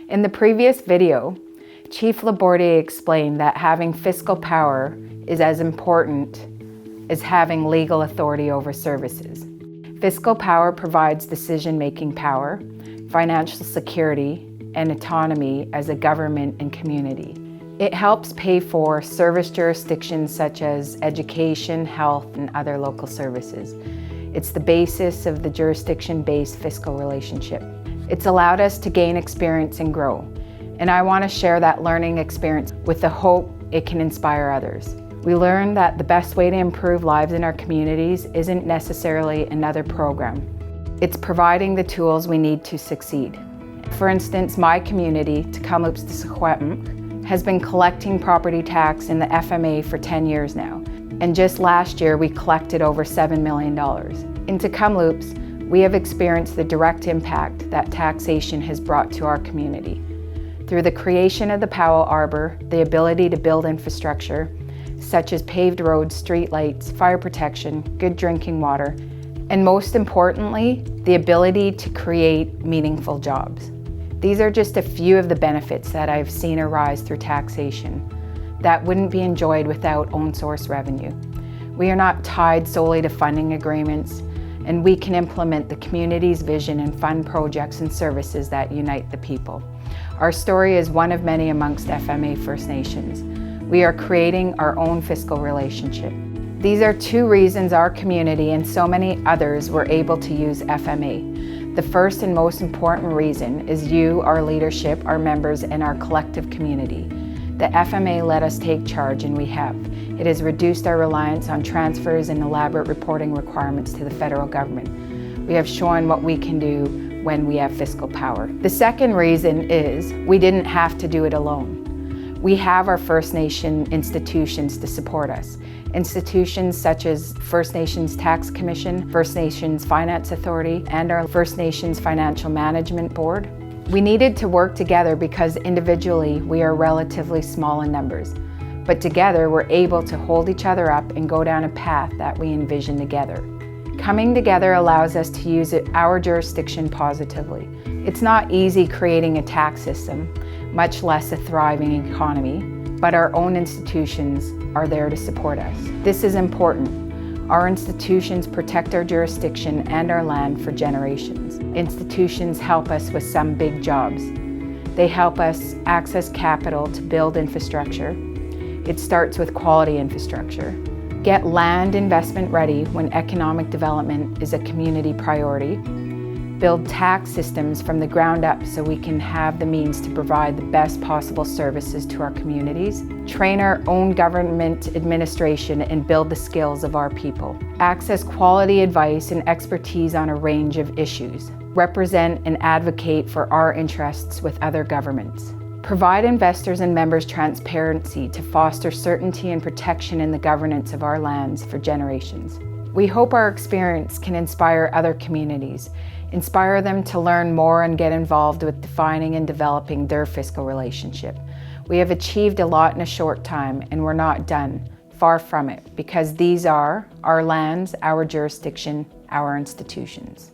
In the previous video, Chief Labordier explained that having fiscal power is as important as having legal authority over services. Fiscal power provides decision-making power, financial security, and autonomy as a government and community. It helps pay for service jurisdictions such as education, health, and other local services. It's the basis of the jurisdiction-based fiscal relationship. It's allowed us to gain experience and grow, and I want to share that learning experience with the hope it can inspire others. We learned that the best way to improve lives in our communities isn't necessarily another program. It's providing the tools we need to succeed. For instance, my community, Tk'emlúps, the Secwépemc, has been collecting property tax in the FMA for 10 years now, and just last year we collected over $7 million. In Tk'emlúps, we have experienced the direct impact that taxation has brought to our community. Through the creation of the Powell Arbor, the ability to build infrastructure, such as paved roads, street lights, fire protection, good drinking water, and most importantly, the ability to create meaningful jobs. These are just a few of the benefits that I've seen arise through taxation that wouldn't be enjoyed without own source revenue. We are not tied solely to funding agreements, and we can implement the community's vision and fund projects and services that unite the people. Our story is one of many amongst FMA First Nations. We are creating our own fiscal relationship. These are two reasons our community and so many others were able to use FMA. The first and most important reason is you, our leadership, our members, and our collective community. The FMA let us take charge, and we have. It has reduced our reliance on transfers and elaborate reporting requirements to the federal government. We have shown what we can do when we have fiscal power. The second reason is we didn't have to do it alone. We have our First Nation institutions to support us. Institutions such as First Nations Tax Commission, First Nations Finance Authority, and our First Nations Financial Management Board. We needed to work together because individually we are relatively small in numbers, but together we're able to hold each other up and go down a path that we envision together. Coming together allows us to use our jurisdiction positively. It's not easy creating a tax system, much less a thriving economy, but our own institutions are there to support us. This is important. Our institutions protect our jurisdiction and our land for generations. Institutions help us with some big jobs. They help us access capital to build infrastructure. It starts with quality infrastructure. Get land investment ready when economic development is a community priority. Build tax systems from the ground up so we can have the means to provide the best possible services to our communities. Train our own government administration and build the skills of our people. Access quality advice and expertise on a range of issues. Represent and advocate for our interests with other governments. Provide investors and members transparency to foster certainty and protection in the governance of our lands for generations. We hope our experience can inspire other communities, inspire them to learn more and get involved with defining and developing their fiscal relationship. We have achieved a lot in a short time, and we're not done, far from it, because these are our lands, our jurisdiction, our institutions.